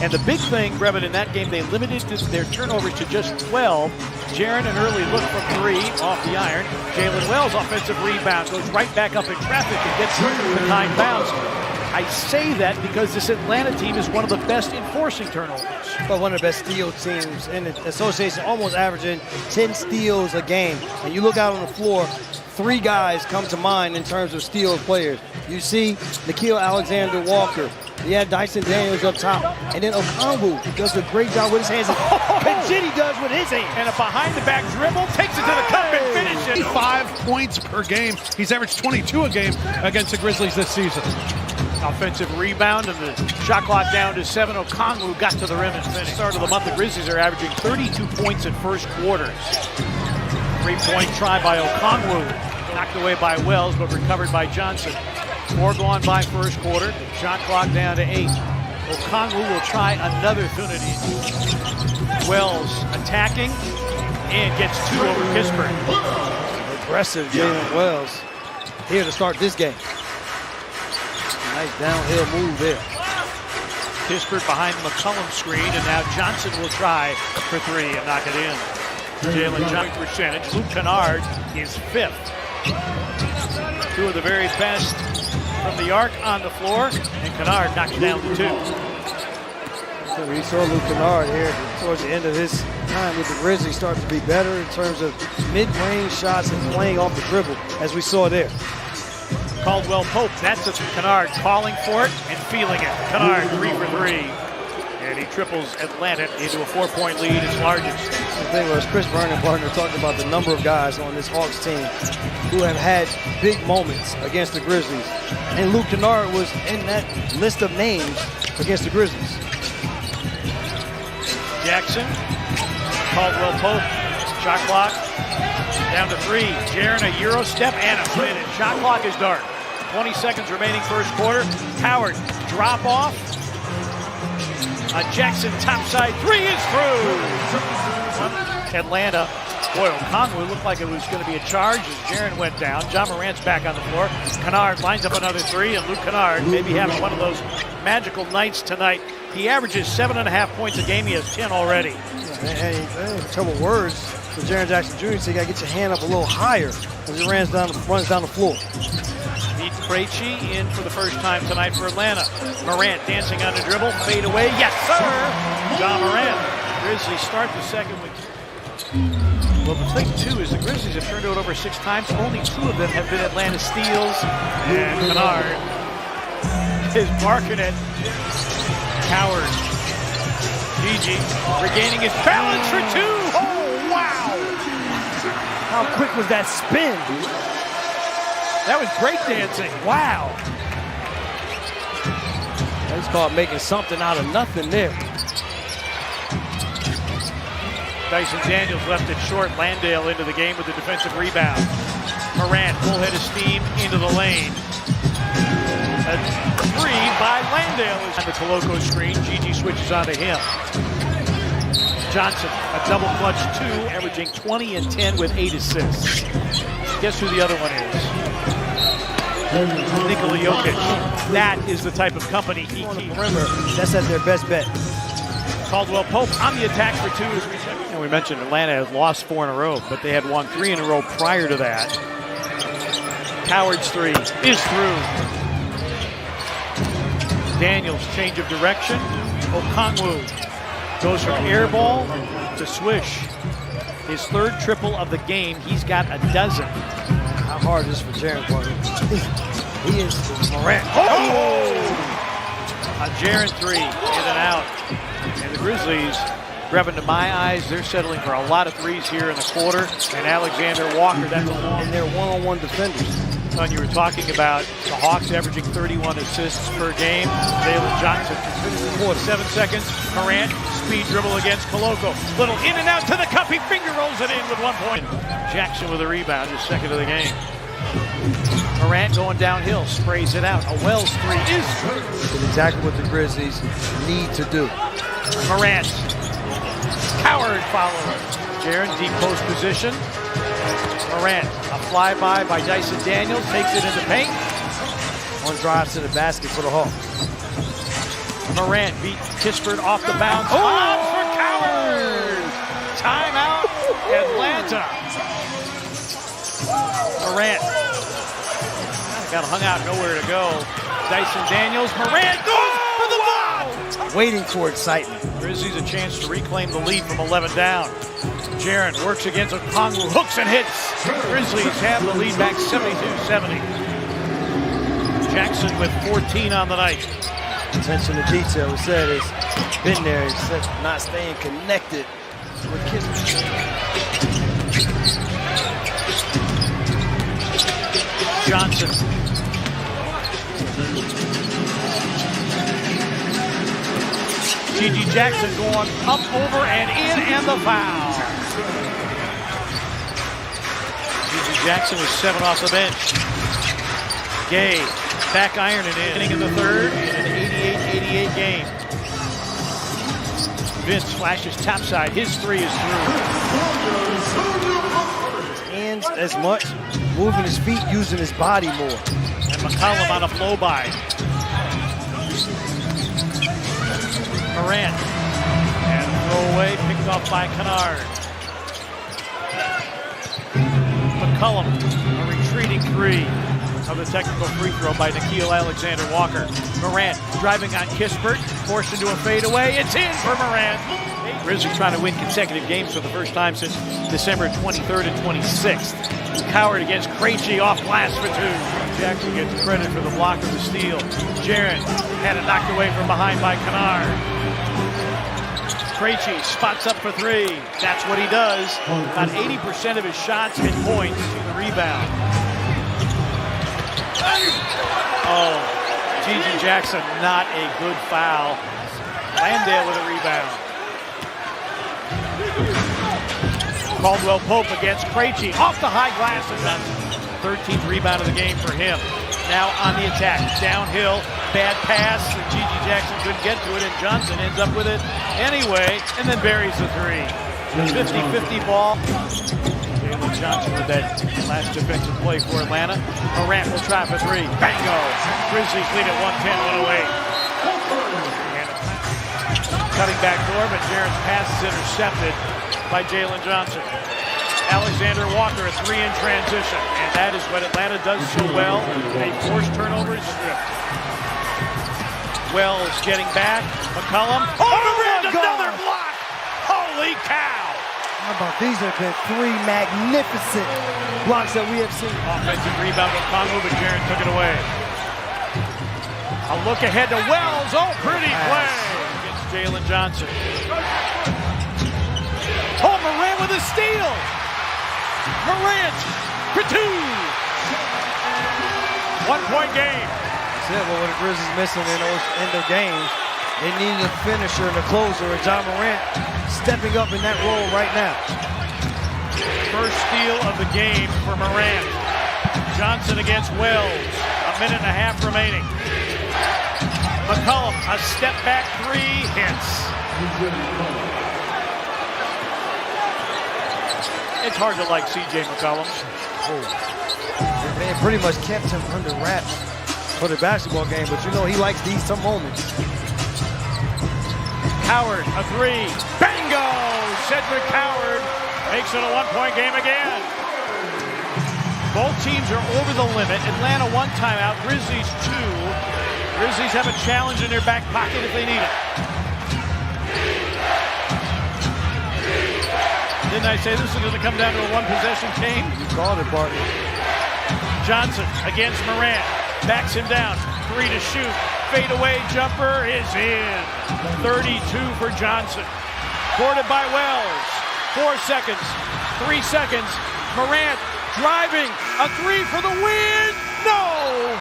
And the big thing, Brevin, in that game, they limited their turnovers to just 12. Jaron, an early look from 3 off the iron. Jalen Wells, offensive rebound, goes right back up in traffic and gets behind bounds. I say that because this Atlanta team is one of the best enforcing turnovers. But one of the best steal teams in the association, almost averaging 10 steals a game. And you look out on the floor, 3 guys come to mind in terms of steal players. You see Nickeil Alexander-Walker. You had Dyson Daniels up top. And then Okongwu does a great job with his hands. And Jitty does with his hands. And a behind-the-back dribble, takes it to the cup and finishes. 5 points per game. He's averaged 22 a game against the Grizzlies this season. Offensive rebound and the shot clock down to 7. Okongwu got to the rim and finished. Start of the month, the Grizzlies are averaging 32 points in first quarters. 3-point try by Okongwu. Knocked away by Wells, but recovered by Johnson. 4 gone by first quarter. Shot clock down to 8. Okongwu will try another opportunity. Wells attacking and gets 2 over Kispert. Aggressive Jalen Wells here to start this game. Nice downhill move there. Kispert behind the McCollum screen, and now Johnson will try for 3 and knock it in. Jalen Johnson percentage. Luke Kennard is 5th. 2 of the very best from the arc on the floor, and Kennard knocks down the 2. So we saw Luke Kennard here towards the end of his time with the Grizzlies start to be better in terms of mid-range shots and playing off the dribble, as we saw there. Caldwell Pope, that's a Kennard calling for it and feeling it. Kennard 3 for 3. And he triples Atlanta into a 4-point lead, its largest. The thing was, Chris Vernon partner talked about the number of guys on this Hawks team who have had big moments against the Grizzlies. And Luke Kennard was in that list of names against the Grizzlies. Jackson, Caldwell Pope, shot clock down to 3. Jaron a Euro step and a finish. Shot clock is dark. 20 seconds remaining first quarter. Howard drop off. Jackson topside 3 is through. Atlanta. Boy, Okongwu looked like it was going to be a charge as Jaron went down. John Morant's back on the floor. Kennard lines up another 3, and Luke Kennard maybe having one of those magical nights tonight. He averages 7.5 points a game. He has 10 already. Hey, trouble words for Jaren Jackson Jr. So you got to get your hand up a little higher as he runs down the floor. Meet Krejci in for the first time tonight for Atlanta. Morant dancing on the dribble, fade away. Yes, sir! John Morant. Grizzlies start the second with. Well, the thing, too, is the Grizzlies have turned it over 6 times. Only 2 of them have been Atlanta steals. And Kennard is barking at Howard. Gigi regaining his balance for 2. Oh, wow! How quick was that spin? That was breakdancing. Wow. That's called making something out of nothing there. Dyson Daniels left it short. Landale into the game with the defensive rebound. Morant, full head of steam into the lane. A 3 by Landale is on the Coloco screen. Gigi switches onto him. Johnson, a double clutch 2, averaging 20 and 10 with 8 assists. Guess who the other one is? Nikola Jokic. That is the type of company he keeps. That's at their best bet. Caldwell Pope on the attack for 2. And we mentioned Atlanta has lost 4 in a row, but they had won 3 in a row prior to that. Howard's 3 is through. Daniels, change of direction. Okongwu goes from air ball to swish. His 3rd triple of the game. He's got a dozen. How hard is this for Jaron Parker? He is Morant. Oh! A Jaron 3, in and out. And the Grizzlies, Brevin, to my eyes, they're settling for a lot of 3s here in the quarter. And Alexander Walker, that's a long. And they're one-on-one defenders. Son, you were talking about the Hawks averaging 31 assists per game. Jalen Johnson for 7 seconds. Morant, speed dribble against Coloco. Little in and out to the cup. He finger rolls it in with 1 point. Jackson with a rebound, his 2nd of the game. Morant going downhill, sprays it out. A Wells 3 is through. That's exactly what the Grizzlies need to do. Morant, Howard following. Jaron, deep post position. Morant, a flyby by Dyson Daniels, takes it in the paint. One drive to the basket for the Hawks. Morant beat Kispert off the bounce. Oh, for Coward! Timeout, Atlanta. Morant got hung out, nowhere to go. Dyson Daniels, Morant goes for the block! Waiting for excitement. Grizzlies a chance to reclaim the lead from 11 down. Jaren works against Okongwu, hooks and hits. Grizzlies have the lead back 72-70. Jackson with 14 on the night. Attention to detail. We said it's been there. It's not staying connected with Kispert. Johnson. G.G. Jackson going up, over, and in, and the foul. G.G. Jackson was 7 off the bench. Gay back ironing in the third in an 88-88 game. Vince flashes topside. His three is through. His hands as much, moving his feet, using his body more. And McCollum on a flow by. Morant. And throw away, picked off by Kennard. McCollum, a retreating three. Of the technical free throw by Nickeil Alexander-Walker. Morant driving on Kispert, forced into a fadeaway. It's in for Morant. Grizzlies trying to win consecutive games for the first time since December 23rd and 26th. Coward against Krejci off glass for 2. Jackson gets credit for the block of the steal. Jaren had it knocked away from behind by Kennard. Krejci spots up for 3. That's what he does. About 80% of his shots and points to the rebound. Oh, G.G. Jackson, not a good foul. Landale with a rebound. Caldwell Pope against Krejci, off the high glass, and that's 13th rebound of the game for him. Now on the attack, downhill, bad pass, and G.G. Jackson couldn't get to it, and Johnson ends up with it anyway, and then buries the 3. 50-50 ball. Johnson with that last defensive play for Atlanta. Morant will try for 3. Bango! Grizzlies lead at 110-108. Cutting back door, but Jaren's pass is intercepted by Jalen Johnson. Alexander Walker, a 3 in transition. And that is what Atlanta does so well. They force turnovers. Wells getting back. McCollum. Oh, another block! Holy cow! How about these have been 3 magnificent blocks that we have seen. Offensive rebound with Okongwu, but Jaren took it away. A look ahead to Wells. Oh, pretty play against Jalen Johnson. Oh, Morant with a steal. Morant for 2. 1-point game. That's it. Well, what the Grizzlies missing in those end of games, they needed a finisher and a closer, and John Morant stepping up in that role right now. First steal of the game for Morant. Johnson against Wells. A minute and a half remaining. McCollum, a step back 3, hits. It's hard to like C.J. McCollum. Man pretty much kept him under wraps for the basketball game, but you know he likes these some moments. Howard, a 3. Bango! Cedric Howard makes it a 1-point game again. Both teams are over the limit. Atlanta 1 timeout, Grizzlies 2. Grizzlies have a challenge in their back pocket if they need it. Didn't I say this is going to come down to a 1-possession game? You called it, Barton. Johnson against Morant. Backs him down. 3 to shoot. Fadeaway jumper is in. 32 for Johnson. Boarded by Wells. 4 seconds. 3 seconds. Morant driving. A 3 for the win. No!